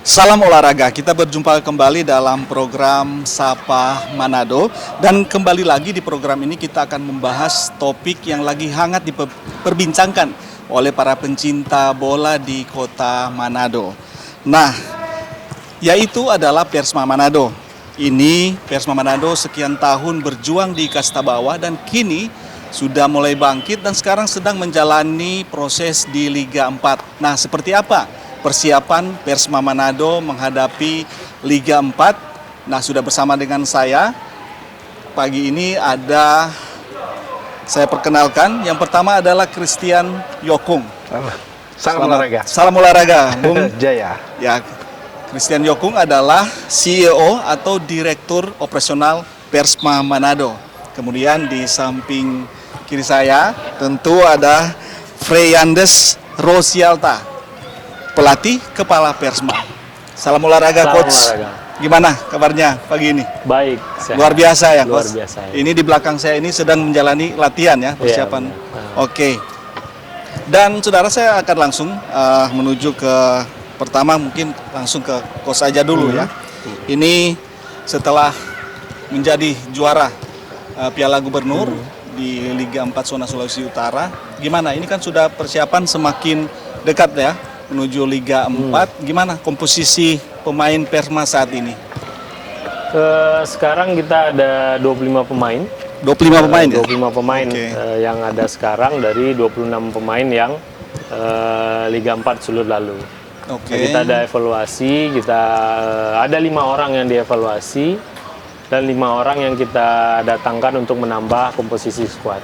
Salam olahraga, kita berjumpa kembali dalam program Sapa Manado. Dan kembali lagi di program ini kita akan membahas topik yang lagi hangat diperbincangkan oleh para pencinta bola di kota Manado. Nah, yaitu adalah Persma Manado. Ini Persma Manado sekian tahun berjuang di kasta bawah dan kini sudah mulai bangkit dan sekarang sedang menjalani proses di Liga 4. Nah, seperti apa persiapan Persma Manado menghadapi Liga 4? Nah, sudah bersama dengan saya. Pagi ini saya perkenalkan. Yang pertama adalah Christian Yokung. Salam olahraga. Salam olahraga, Bung Jaya. Ya, Christian Yokung adalah CEO atau Direktur Operasional Persma Manado. Kemudian di samping kiri saya tentu ada Freyandes Rosialta, pelatih kepala Persma. Salam olahraga, Salam Coach. olahraga. Gimana kabarnya pagi ini? Baik, sehat. Luar biasa ya, Luar Coach. biasa, ya. Ini di belakang saya ini sedang menjalani latihan ya, persiapan. Iya, benar. Oke. Dan saudara, saya akan langsung menuju ke pertama, mungkin langsung ke Coach aja dulu ya. Ini setelah menjadi juara Piala Gubernur di Liga 4 Zona Sulawesi Utara, gimana? Ini kan sudah persiapan semakin dekat ya menuju Liga 4. Gimana komposisi pemain Persma saat ini? Sekarang kita ada 25 pemain. 25 pemain ya? 25 pemain Oke. yang ada sekarang dari 26 pemain yang Liga 4 sulut lalu. Oke. Nah, kita ada evaluasi, ada 5 orang yang dievaluasi dan 5 orang yang kita datangkan untuk menambah komposisi skuad.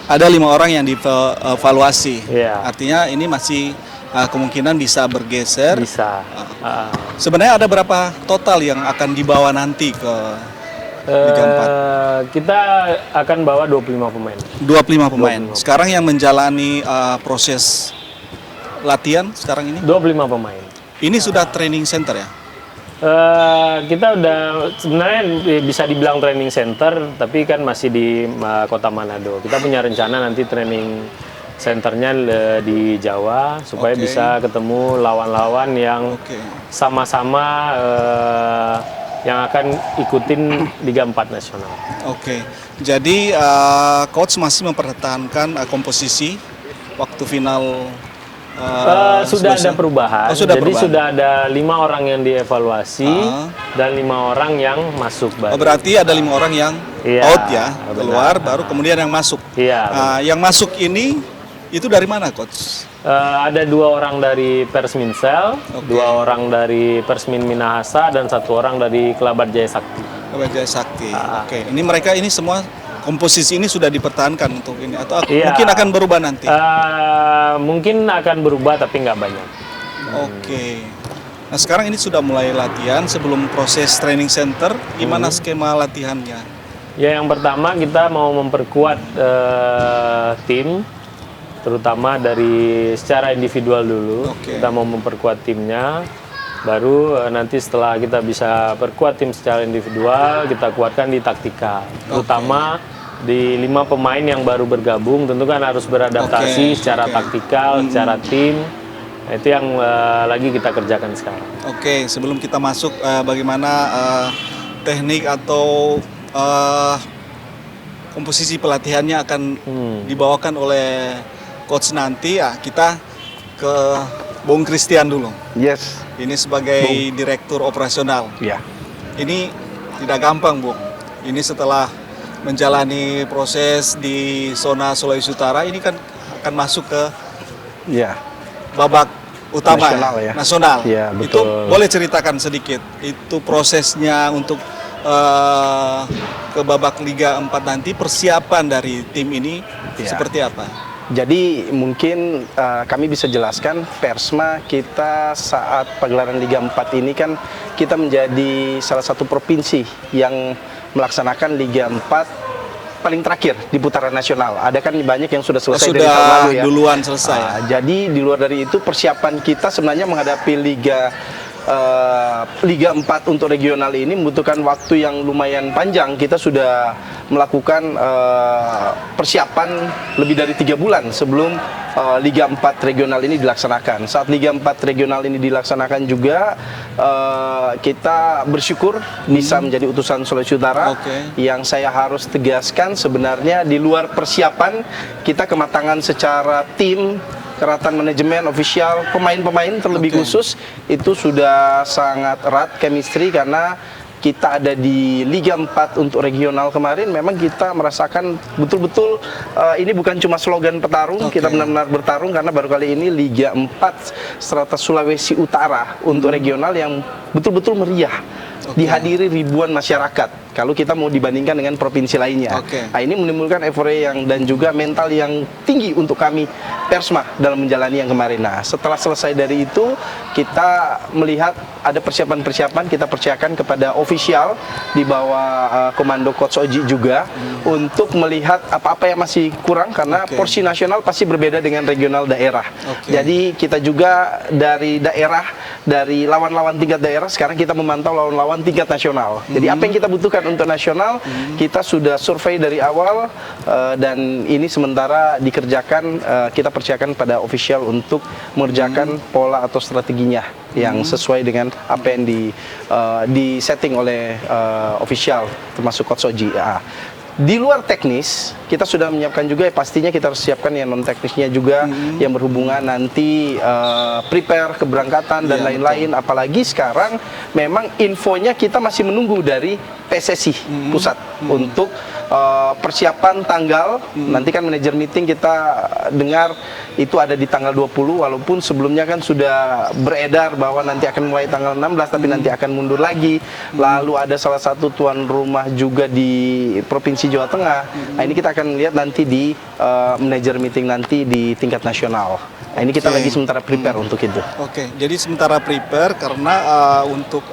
Ada 5 orang yang dievaluasi. Iya. Artinya ini masih kemungkinan bisa bergeser. Bisa. Sebenarnya ada berapa total yang akan dibawa nanti ke Liga 4? Kita akan bawa 25 pemain. 25 pemain. 25. Sekarang yang menjalani proses latihan sekarang ini? 25 pemain. Ini sudah training center ya? Kita udah sebenarnya bisa dibilang training center, tapi kan masih di kota Manado. Kita punya rencana nanti training centernya di Jawa supaya Oke. bisa ketemu lawan-lawan yang Oke. sama-sama yang akan ikutin Liga 4 nasional. Oke. Jadi coach masih mempertahankan komposisi waktu final. Sudah ada perubahan. Oh, sudah Jadi perubahan. sudah ada 5 orang yang dievaluasi dan 5 orang yang masuk baru. Oh, berarti ada 5 orang yang Iya, out ya, benar. keluar, baru kemudian yang masuk. Iya. Yang masuk ini itu dari mana, coach? Ada 2 orang dari Persminsel, Oke. 2 orang dari Persmin Minahasa, dan 1 orang dari Kelabat Jaya Sakti. Jaya Sakti. Oke, ini mereka ini semua komposisi ini sudah dipertahankan untuk ini atau Iya. mungkin akan berubah nanti. Mungkin akan berubah tapi nggak banyak. Oke. Nah, sekarang ini sudah mulai latihan sebelum proses training center. Gimana skema latihannya? Ya, yang pertama kita mau memperkuat tim, terutama dari secara individual dulu. Oke. Kita mau memperkuat timnya. Baru nanti setelah kita bisa perkuat tim secara individual, kita kuatkan di taktikal. Terutama di 5 pemain yang baru bergabung, tentu kan harus beradaptasi secara taktikal, secara tim. Nah, itu yang lagi kita kerjakan sekarang. Oke, sebelum kita masuk bagaimana teknik atau komposisi pelatihannya akan dibawakan oleh coach nanti, ya kita ke Bung Christian dulu. Yes. Ini sebagai direktur operasional. Ya. Ini tidak gampang, Bung. Ini setelah menjalani proses di zona Sulawesi Utara, ini kan akan masuk ke Ya. babak utama Nasional ya. nasional. Ya, Itu betul. boleh ceritakan sedikit. Itu prosesnya untuk ke babak Liga 4 nanti, persiapan dari tim ini Ya. seperti apa? Jadi mungkin kami bisa jelaskan Persma kita saat pagelaran Liga 4 ini kan kita menjadi salah satu provinsi yang melaksanakan Liga 4 paling terakhir di putaran nasional. Ada kan banyak yang sudah selesai dari tahun lalu ya. Duluan selesai. Jadi di luar dari itu persiapan kita sebenarnya menghadapi Liga Liga 4 untuk regional ini membutuhkan waktu yang lumayan panjang. Kita sudah melakukan persiapan lebih dari 3 bulan sebelum Liga 4 regional ini dilaksanakan. Saat Liga 4 regional ini dilaksanakan juga kita bersyukur bisa menjadi utusan Sulawesi Utara. Yang saya harus tegaskan sebenarnya di luar persiapan kita kematangan secara tim, keratan manajemen, official, pemain-pemain terlebih khusus itu sudah sangat erat chemistry karena kita ada di Liga 4 untuk regional kemarin. Memang kita merasakan betul-betul ini bukan cuma slogan petarung, kita benar-benar bertarung karena baru kali ini Liga 4 strata Sulawesi Utara untuk regional yang betul-betul meriah. Dihadiri ribuan masyarakat kalau kita mau dibandingkan dengan provinsi lainnya. Nah, ini menimbulkan euforia dan juga mental yang tinggi untuk kami Persma dalam menjalani yang kemarin. Nah, setelah selesai dari itu kita melihat ada persiapan-persiapan, kita percayakan kepada official di bawah komando Coach Oji juga untuk melihat apa-apa yang masih kurang karena porsi nasional pasti berbeda dengan regional daerah. Jadi kita juga dari daerah, dari lawan-lawan tingkat daerah sekarang kita memantau lawan-lawan tingkat nasional. Jadi apa yang kita butuhkan untuk nasional kita sudah survei dari awal dan ini sementara dikerjakan, kita percayakan pada official untuk mengerjakan pola atau strateginya yang sesuai dengan apa yang di setting oleh official termasuk Coach Oji. Di luar teknis, kita sudah menyiapkan juga pastinya kita harus siapkan yang non teknisnya juga yang berhubungan nanti prepare keberangkatan dan lain-lain. Apalagi sekarang memang infonya kita masih menunggu dari PSSI pusat untuk persiapan tanggal. Nanti kan manajer meeting kita dengar itu ada di tanggal 20 walaupun sebelumnya kan sudah beredar bahwa nanti akan mulai tanggal 16 tapi nanti akan mundur lagi. Lalu ada salah satu tuan rumah juga di Provinsi Jawa Tengah. Nah, ini kita akan lihat nanti di manajer meeting nanti di tingkat nasional. Nah, ini kita lagi sementara prepare untuk itu. Jadi sementara prepare karena untuk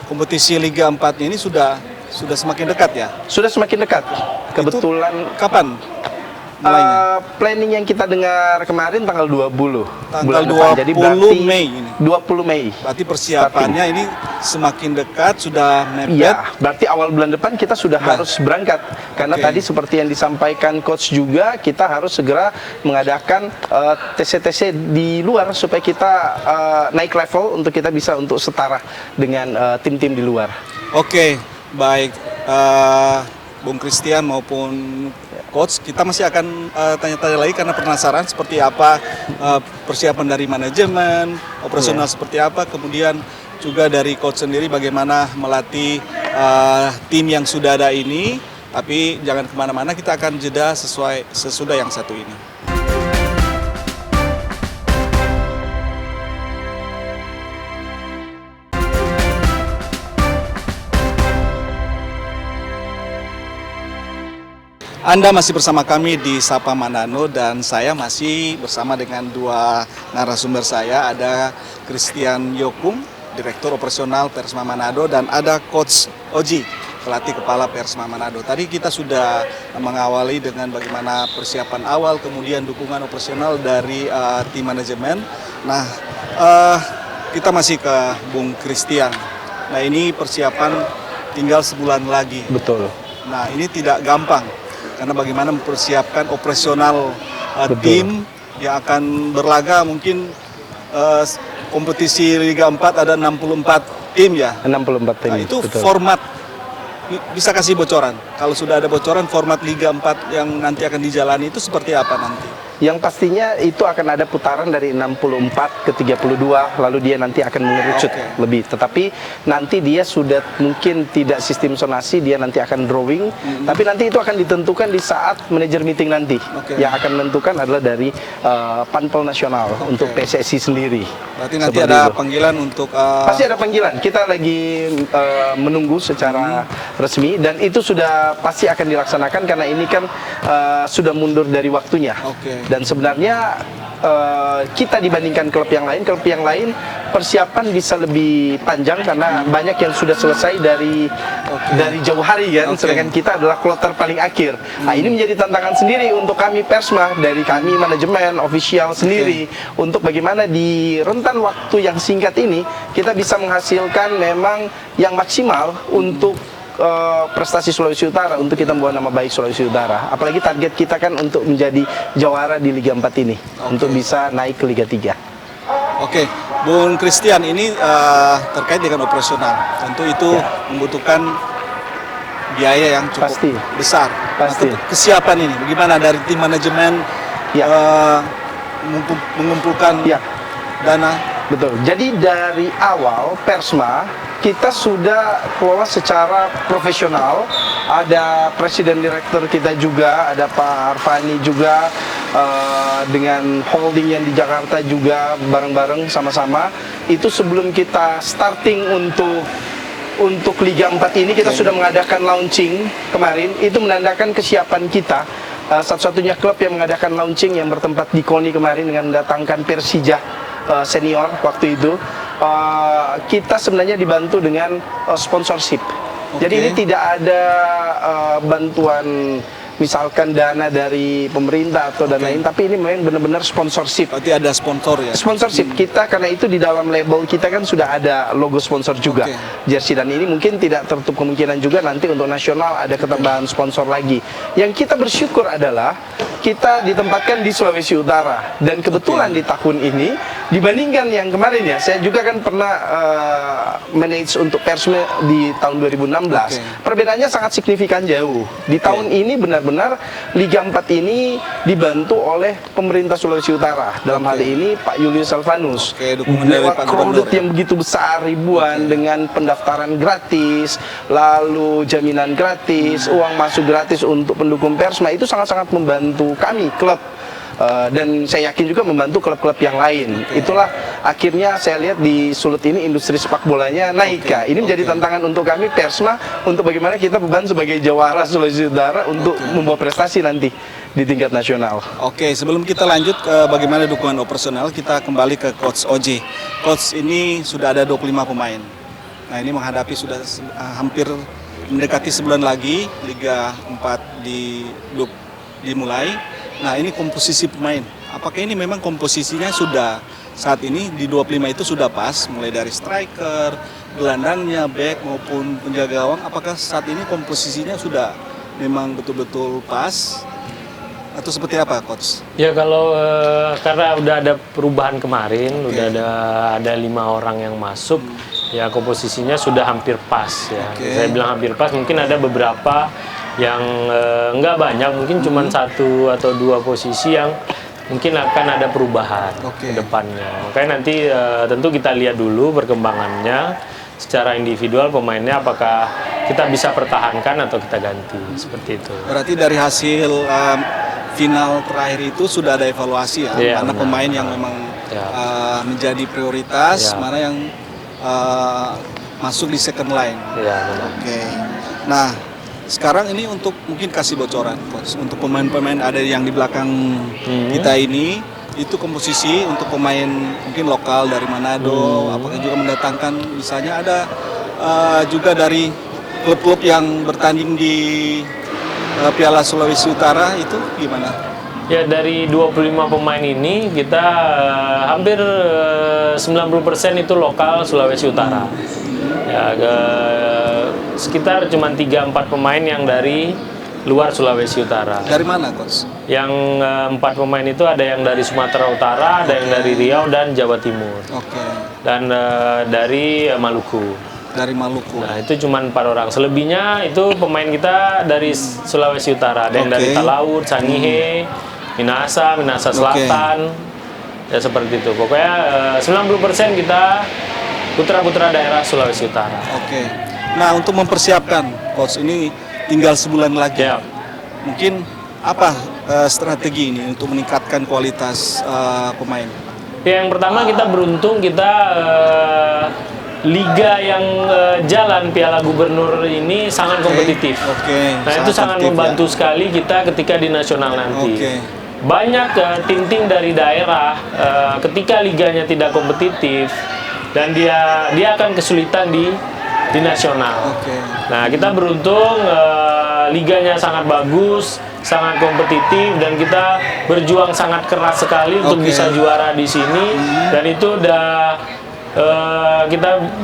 kompetisi Liga 4 ini sudah semakin dekat ya? Sudah semakin dekat. Kebetulan itu kapan mulainya? Planning yang kita dengar kemarin tanggal 20. Tanggal 20 Jadi berarti Mei ini. 20 Mei. Berarti persiapannya ini semakin dekat, sudah mepet. Iya, berarti awal bulan depan kita sudah harus berangkat. Karena tadi seperti yang disampaikan coach juga, kita harus segera mengadakan TC-TC di luar supaya kita naik level untuk kita bisa untuk setara dengan tim-tim di luar. Baik, Bung Christian maupun Coach, kita masih akan tanya-tanya lagi karena penasaran seperti apa persiapan dari manajemen, operasional seperti apa, kemudian juga dari Coach sendiri bagaimana melatih tim yang sudah ada ini. Tapi jangan kemana-mana, kita akan jeda sesudah yang satu ini. Anda masih bersama kami di Sapa Manado dan saya masih bersama dengan dua narasumber saya. Ada Christian Yokung, Direktur Operasional Persma Manado, dan ada Coach Oji, pelatih kepala Persma Manado. Tadi kita sudah mengawali dengan bagaimana persiapan awal, kemudian dukungan operasional dari tim manajemen. Nah, kita masih ke Bung Christian. Nah, ini persiapan tinggal sebulan lagi. Betul. Nah, ini tidak gampang. Karena bagaimana mempersiapkan operasional tim yang akan berlaga mungkin kompetisi Liga 4 ada 64 tim ya. 64 tim. Nah, itu betul. Format, bisa kasih bocoran. Kalau sudah ada bocoran format Liga 4 yang nanti akan dijalani itu seperti apa nanti? Yang pastinya itu akan ada putaran dari 64 ke 32, lalu dia nanti akan mengerucut lebih. Tetapi nanti dia sudah mungkin tidak sistem zonasi, dia nanti akan drawing. Tapi nanti itu akan ditentukan di saat manajer meeting nanti. Yang akan menentukan adalah dari Panpel Nasional untuk PSSI sendiri. Berarti nanti ada panggilan untuk... Pasti ada panggilan. Kita lagi menunggu secara resmi dan itu sudah pasti akan dilaksanakan karena ini kan sudah mundur dari waktunya. Dan sebenarnya kita dibandingkan klub yang lain persiapan bisa lebih panjang karena banyak yang sudah selesai dari jauh hari kan, sedangkan kita adalah kloter paling akhir. Nah, ini menjadi tantangan sendiri untuk kami Persma, dari kami manajemen official sendiri, untuk bagaimana di rentan waktu yang singkat ini kita bisa menghasilkan memang yang maksimal untuk prestasi Sulawesi Utara, untuk kita membawa nama baik Sulawesi Utara. Apalagi target kita kan untuk menjadi jawara di Liga 4 ini, untuk bisa naik ke Liga 3. Oke, Bung Christian, ini terkait dengan operasional, tentu itu membutuhkan biaya yang cukup Pasti. besar. Pasti. Nah, kesiapan ini bagaimana dari tim manajemen mengumpulkan dana? Betul. Jadi dari awal Persma kita sudah kelola secara profesional. Ada presiden direktur kita juga, ada Pak Arfani juga, dengan holding yang di Jakarta juga bareng-bareng sama-sama. Itu sebelum kita starting untuk Liga 4 ini kita sudah mengadakan launching kemarin. Itu menandakan kesiapan kita. Satu-satunya klub yang mengadakan launching yang bertempat di KONI kemarin dengan mendatangkan Persija senior waktu itu. Kita sebenarnya dibantu dengan sponsorship. Jadi ini tidak ada bantuan misalkan dana dari pemerintah atau dan lain, tapi ini memang benar-benar sponsorship. Berarti ada sponsor ya? Sponsorship kita, karena itu di dalam label kita kan sudah ada logo sponsor juga, jersey, dan ini mungkin tidak tertutup kemungkinan juga nanti untuk nasional ada ketambahan sponsor lagi. Yang kita bersyukur adalah kita ditempatkan di Sulawesi Utara, dan kebetulan di tahun ini dibandingkan yang kemarin ya, saya juga kan pernah manage untuk Persma di tahun 2016. Perbedaannya sangat signifikan jauh. Di tahun ini benar-benar Liga 4 ini dibantu oleh pemerintah Sulawesi Utara. Dalam hal ini Pak Julius Alvanus. Lewat kredit yang begitu besar, ribuan, dengan pendaftaran gratis, lalu jaminan gratis, uang masuk gratis untuk pendukung Persma, itu sangat-sangat membantu kami klub. Dan saya yakin juga membantu klub-klub yang lain. Itulah akhirnya saya lihat di Sulut ini industri sepak bolanya naik. Ini menjadi tantangan untuk kami Persma, untuk bagaimana kita beban sebagai jawara Sulawesi Utara untuk membawa prestasi nanti di tingkat nasional. Oke, sebelum kita lanjut ke bagaimana dukungan operasional, kita kembali ke Coach Oji. Coach, ini sudah ada 25 pemain. Nah, ini menghadapi sudah hampir mendekati sebulan lagi Liga 4 dimulai. Nah, ini komposisi pemain. Apakah ini memang komposisinya sudah saat ini di 25 itu sudah pas, mulai dari striker, gelandangnya, back maupun penjaga gawang? Apakah saat ini komposisinya sudah memang betul-betul pas atau seperti apa, Coach? Ya, kalau karena udah ada perubahan kemarin, udah ada 5 orang yang masuk, ya komposisinya sudah hampir pas ya. Saya bilang hampir pas, mungkin ada beberapa yang nggak banyak, mungkin cuma 1 atau 2 posisi yang mungkin akan ada perubahan ke depannya. Makanya nanti tentu kita lihat dulu perkembangannya secara individual pemainnya, apakah kita bisa pertahankan atau kita ganti, seperti itu. Berarti dari hasil final terakhir itu sudah ada evaluasi ya, mana pemain yang memang menjadi prioritas, mana yang masuk di second line. Nah, sekarang ini untuk mungkin kasih bocoran, Coach, untuk pemain-pemain ada yang di belakang kita ini, itu komposisi untuk pemain mungkin lokal dari Manado, apakah juga mendatangkan misalnya ada juga dari klub-klub yang bertanding di Piala Sulawesi Utara, itu gimana? Ya, dari 25 pemain ini kita hampir 90% itu lokal Sulawesi Utara. Ya, sekitar cuma 3-4 pemain yang dari luar Sulawesi Utara. Dari mana, Coach? Yang 4 pemain itu ada yang dari Sumatera Utara, ada yang dari Riau dan Jawa Timur. Dan dari Maluku. Dari Maluku. Nah, itu cuma 4 orang. Selebihnya itu pemain kita dari Sulawesi Utara. Ada yang dari Talaut, Sangihe, Minahasa Selatan. Ya, seperti itu. Pokoknya 90% kita putra-putra daerah Sulawesi Utara. Nah, untuk mempersiapkan, Coach, ini tinggal sebulan lagi. Mungkin apa strategi ini untuk meningkatkan kualitas pemain? Yang pertama, kita beruntung kita liga yang jalan Piala Gubernur ini sangat kompetitif. Nah, itu sangat membantu sekali kita ketika di nasional nanti. banyak tim-tim dari daerah ketika liganya tidak kompetitif dan dia akan kesulitan di nasional. Nah, kita beruntung liganya sangat bagus, sangat kompetitif, dan kita berjuang sangat keras sekali untuk bisa juara di sini. Dan itu udah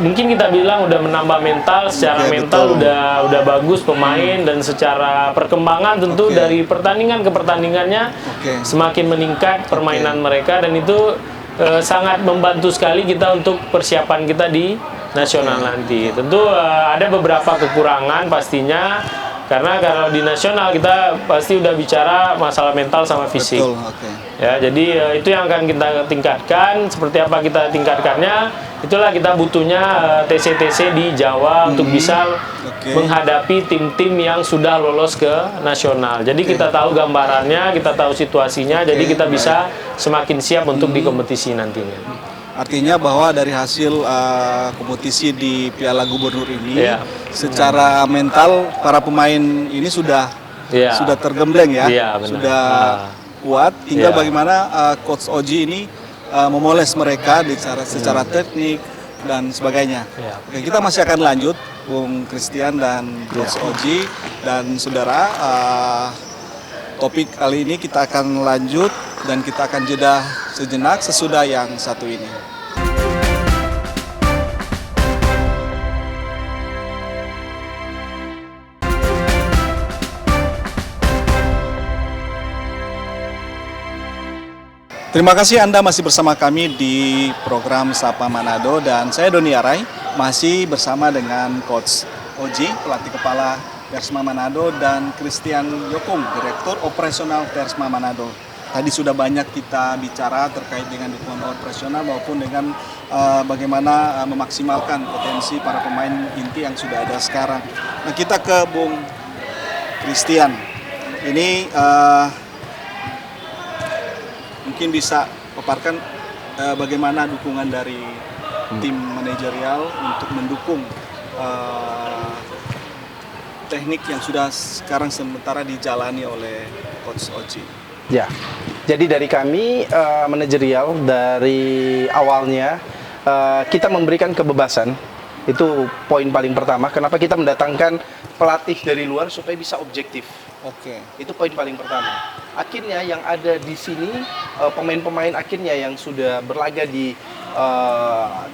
mungkin kita bilang udah menambah mental, secara mental udah bagus pemain, dan secara perkembangan tentu dari pertandingan ke pertandingannya semakin meningkat permainan mereka, dan itu sangat membantu sekali kita untuk persiapan kita di nasional nanti. Tentu ada beberapa kekurangan pastinya, karena kalau di nasional kita pasti udah bicara masalah mental sama fisik. Ya, jadi itu yang akan kita tingkatkan. Seperti apa kita tingkatkannya? Itulah kita butuhnya TC-TC di Jawa untuk bisa menghadapi tim-tim yang sudah lolos ke nasional. Jadi kita tahu gambarannya, kita tahu situasinya, jadi kita bisa semakin siap untuk di kompetisi nantinya. Artinya bahwa dari hasil kompetisi di Piala Gubernur ini, secara mental para pemain ini sudah tergembleng ya, sudah kuat. Tinggal bagaimana Coach Oji ini memoles mereka secara teknik dan sebagainya. Oke, kita masih akan lanjut, Bung Christian dan Coach Oji dan saudara. Topik kali ini kita akan lanjut dan kita akan jeda sejenak sesudah yang satu ini. Terima kasih Anda masih bersama kami di program Sapa Manado, dan saya Doni Arai masih bersama dengan Coach Oji, pelatih kepala Persma Manado, dan Christian Yokung, Direktur Operasional Persma Manado. Tadi sudah banyak kita bicara terkait dengan dukungan operasional maupun dengan bagaimana memaksimalkan potensi para pemain inti yang sudah ada sekarang. Nah, kita ke Bung Christian. Ini mungkin bisa paparkan bagaimana dukungan dari tim manajerial untuk mendukung teknik yang sudah sekarang sementara dijalani oleh Coach Oji. Ya, jadi dari kami manajerial dari awalnya kita memberikan kebebasan. Itu poin paling pertama. Kenapa kita mendatangkan pelatih dari luar supaya bisa objektif. Itu poin paling pertama. Akhirnya yang ada di sini pemain-pemain akhirnya yang sudah berlaga di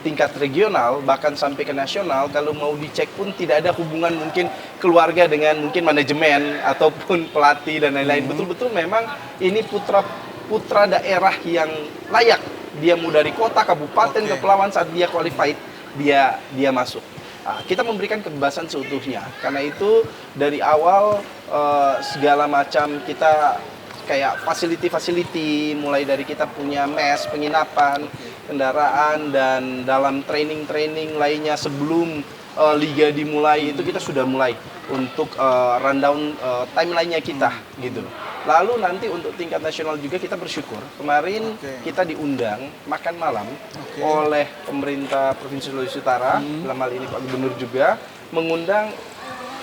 tingkat regional bahkan sampai ke nasional, kalau mau dicek pun tidak ada hubungan mungkin keluarga dengan mungkin manajemen ataupun pelatih dan lain-lain. Betul-betul memang ini putra daerah yang layak. Dia mau dari kota, kabupaten, kepulauan, saat dia qualified dia masuk. Nah, kita memberikan kebebasan seutuhnya. Karena itu dari awal segala macam kita kayak fasiliti mulai dari kita punya mes, penginapan, kendaraan, dan dalam training lainnya sebelum liga dimulai itu kita sudah mulai untuk rundown timeline-nya kita gitu. Lalu nanti untuk tingkat nasional juga kita bersyukur kemarin kita diundang makan malam oleh pemerintah Provinsi Sulawesi Utara, dalam hal ini Pak Gubernur juga mengundang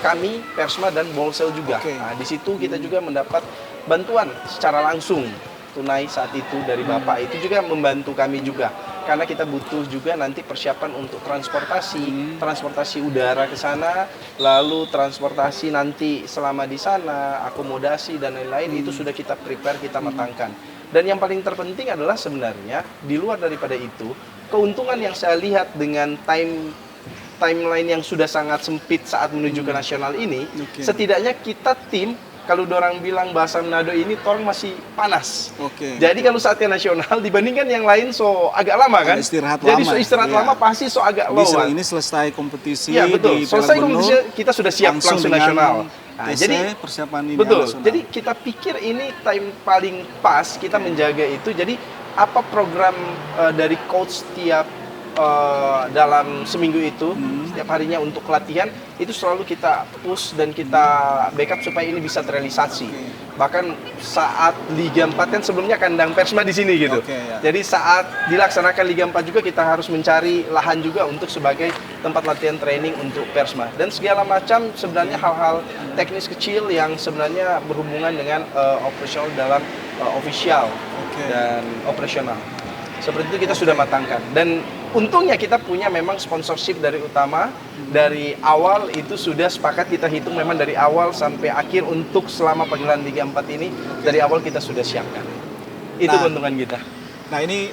kami Persma dan Bolsel juga. Nah, di situ kita juga mendapat bantuan secara langsung tunai saat itu dari Bapak. Itu juga membantu kami juga karena kita butuh juga nanti persiapan untuk transportasi udara ke sana, lalu transportasi nanti selama di sana, akomodasi dan lain-lain. Itu sudah kita prepare, kita matangkan. Dan yang paling terpenting adalah sebenarnya di luar daripada itu, keuntungan yang saya lihat dengan timeline yang sudah sangat sempit saat menuju ke nasional ini, setidaknya kita tim, kalau orang bilang bahasa Manado ini torang masih panas. Jadi kalau saat ke nasional dibandingkan yang lain agak lama kan. Jadi istirahat lama pasti agak low. Ini selesai kompetisi betul. Selesai kompetisi kita sudah siap langsung nasional. Nah, jadi persiapan ini betul. Jadi kita pikir ini time paling pas kita menjaga itu. Jadi apa program dari coach tiap dalam seminggu itu setiap harinya untuk latihan itu selalu kita push dan kita backup supaya ini bisa terrealisasi. Bahkan saat Liga 4 kan sebelumnya kandang Persma di sini gitu. Jadi saat dilaksanakan Liga 4 juga kita harus mencari lahan juga untuk sebagai tempat latihan training untuk Persma dan segala macam sebenarnya hal-hal teknis kecil yang sebenarnya berhubungan dengan operasional dalam official dan operasional. Seperti itu kita sudah matangkan dan untungnya kita punya memang sponsorship dari utama dari awal itu sudah sepakat kita hitung memang dari awal sampai akhir untuk selama pagelaran Liga 4 ini dari awal kita sudah siapkan. Itu keuntungan kita. Nah ini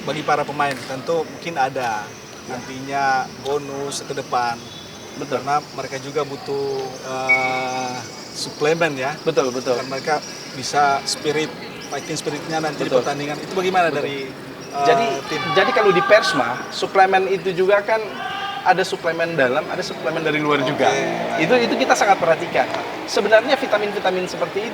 bagi para pemain tentu mungkin ada nantinya bonus ke depan. Betul. Karena mereka juga butuh suplemen ya. Betul. Dan mereka bisa fighting spiritnya nanti di pertandingan. Itu bagaimana dari tim? Jadi kalau di Persma, suplemen itu juga kan ada suplemen dalam, ada suplemen dari luar juga. Itu kita sangat perhatikan. Sebenarnya vitamin-vitamin seperti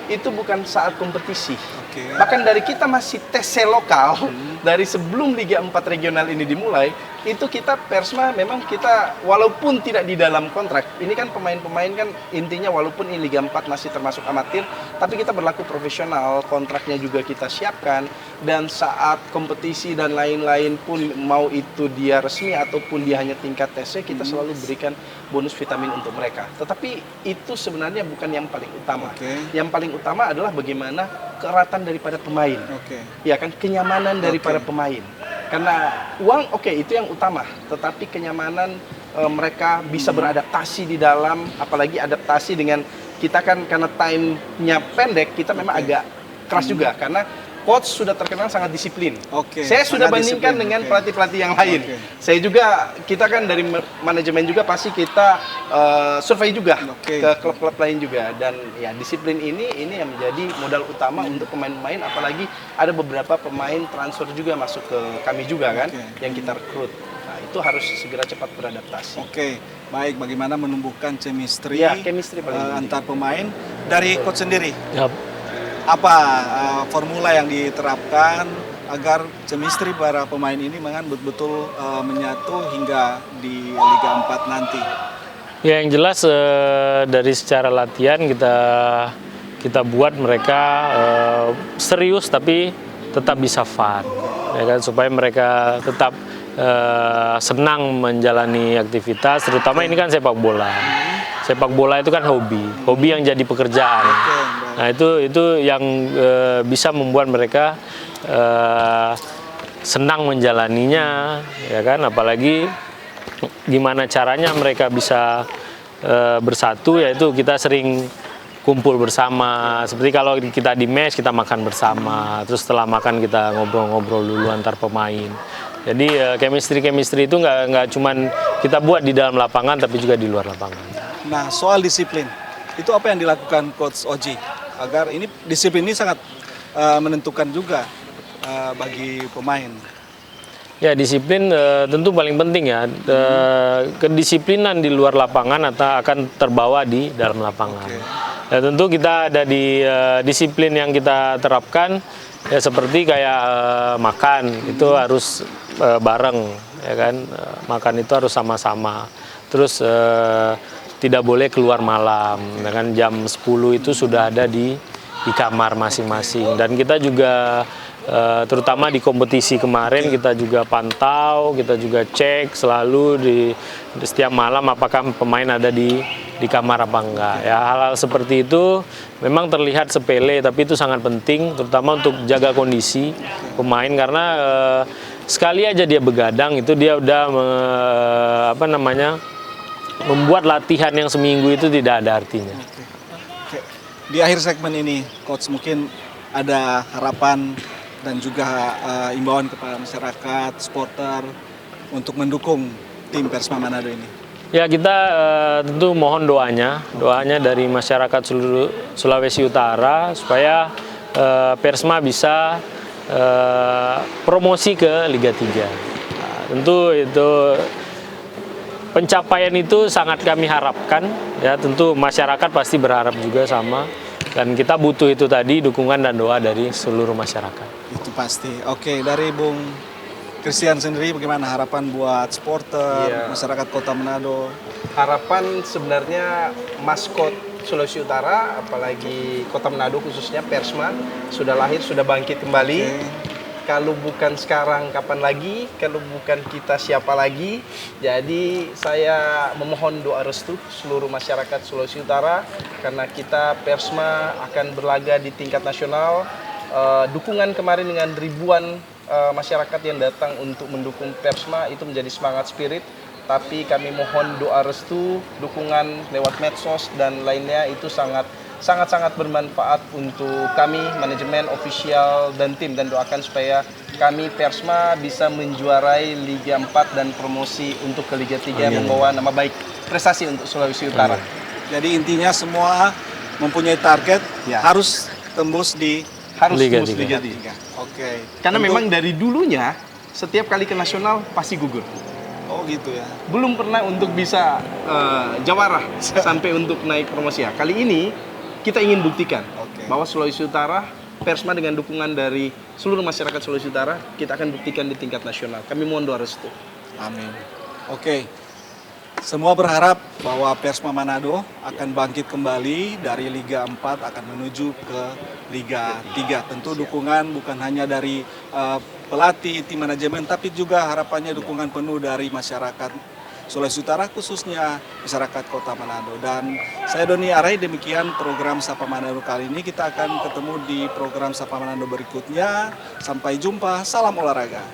itu bukan saat kompetisi. Bahkan dari kita masih tes lokal, dari sebelum Liga 4 regional ini dimulai, itu kita Persma memang kita walaupun tidak di dalam kontrak, ini kan pemain-pemain kan intinya walaupun ini Liga 4 masih termasuk amatir, tapi kita berlaku profesional, kontraknya juga kita siapkan, dan saat kompetisi dan lain-lain pun mau itu dia resmi ataupun dia hanya tingkat tesnya, kita selalu berikan bonus vitamin untuk mereka. Tetapi itu sebenarnya bukan yang paling utama. Yang paling utama adalah bagaimana keeratan daripada pemain. Ya kan, kenyamanan daripada pemain. Karena uang itu yang utama, tetapi kenyamanan mereka bisa beradaptasi di dalam, apalagi adaptasi dengan kita kan karena time-nya pendek, kita memang agak keras juga karena coach sudah terkenal sangat disiplin. Saya sudah bandingkan dengan pelatih-pelatih yang lain. Saya juga, kita kan dari manajemen juga pasti kita survei juga ke klub-klub lain juga. Dan ya disiplin ini yang menjadi modal utama untuk pemain-pemain. Apalagi ada beberapa pemain transfer juga masuk ke kami juga kan, yang kita rekrut. Nah itu harus segera cepat beradaptasi. Baik, bagaimana menumbuhkan chemistry, antar pemain dari coach sendiri? Apa formula yang diterapkan agar chemistry para pemain ini memang betul-betul menyatu hingga di Liga 4 nanti? Ya, yang jelas dari secara latihan kita buat mereka serius tapi tetap bisa fun, ya kan, supaya mereka tetap senang menjalani aktivitas, terutama ini kan sepak bola. Sepak bola itu kan hobi yang jadi pekerjaan. Nah itu yang bisa membuat mereka senang menjalaninya, ya kan. Apalagi gimana caranya mereka bisa bersatu, yaitu kita sering kumpul bersama. Seperti kalau kita di mes kita makan bersama, terus setelah makan kita ngobrol-ngobrol dulu antar pemain. Jadi chemistry itu nggak cuman kita buat di dalam lapangan, tapi juga di luar lapangan. Nah, soal disiplin, itu apa yang dilakukan Coach Oji agar ini disiplin ini sangat menentukan juga bagi pemain? Ya, disiplin tentu paling penting ya. Kedisiplinan di luar lapangan atau akan terbawa di dalam lapangan. Ya, tentu kita ada di disiplin yang kita terapkan ya, seperti kayak makan itu harus bareng, ya kan. Makan itu harus sama-sama. Terus tidak boleh keluar malam, dengan jam 10 itu sudah ada di kamar masing-masing. Dan kita juga terutama di kompetisi kemarin kita juga pantau, kita juga cek selalu di setiap malam apakah pemain ada di kamar apa enggak. Ya, hal-hal seperti itu memang terlihat sepele, tapi itu sangat penting, terutama untuk jaga kondisi pemain, karena sekali aja dia begadang itu dia udah membuat latihan yang seminggu itu tidak ada artinya. Di akhir segmen ini, Coach, mungkin ada harapan dan juga imbauan kepada masyarakat, supporter untuk mendukung tim Persma Manado ini. Ya, kita tentu mohon doanya dari masyarakat seluruh Sulawesi Utara supaya Persma bisa promosi ke Liga 3. Nah, tentu itu pencapaian itu sangat kami harapkan, ya tentu masyarakat pasti berharap juga sama, dan kita butuh itu tadi dukungan dan doa dari seluruh masyarakat. Itu pasti. Oke, dari Bung Christian sendiri bagaimana harapan buat supporter, masyarakat Kota Manado? Harapan sebenarnya maskot Sulawesi Utara, apalagi Kota Manado khususnya Persma, sudah lahir, sudah bangkit kembali. Kalau bukan sekarang, kapan lagi? Kalau bukan kita, siapa lagi? Jadi saya memohon doa restu seluruh masyarakat Sulawesi Utara karena kita Persma akan berlaga di tingkat nasional. Dukungan kemarin dengan ribuan masyarakat yang datang untuk mendukung Persma itu menjadi semangat spirit. Tapi kami mohon doa restu, dukungan lewat medsos dan lainnya itu sangat bermanfaat untuk kami, manajemen, ofisial, dan tim. Dan doakan supaya kami Persma bisa menjuarai Liga 4 dan promosi untuk ke Liga 3 membawa nama baik prestasi untuk Sulawesi Utara. Jadi intinya semua mempunyai target harus tembus di Liga tembus 3. Liga 3. Oke. Karena memang dari dulunya setiap kali ke nasional pasti gugur. Oh gitu ya. Belum pernah untuk bisa jawara sampai untuk naik promosi. Kali ini kita ingin buktikan bahwa Sulawesi Utara, Persma dengan dukungan dari seluruh masyarakat Sulawesi Utara, kita akan buktikan di tingkat nasional. Kami mohon doa restu. Amin. Oke. Semua berharap bahwa Persma Manado akan bangkit kembali dari Liga 4 akan menuju ke Liga 3. Tentu dukungan bukan hanya dari pelatih, tim manajemen, tapi juga harapannya dukungan penuh dari masyarakat Sulawesi Utara, khususnya masyarakat Kota Manado. Dan saya Doni Arai, demikian program Sapa Manado kali ini. Kita akan ketemu di program Sapa Manado berikutnya. Sampai jumpa, salam olahraga.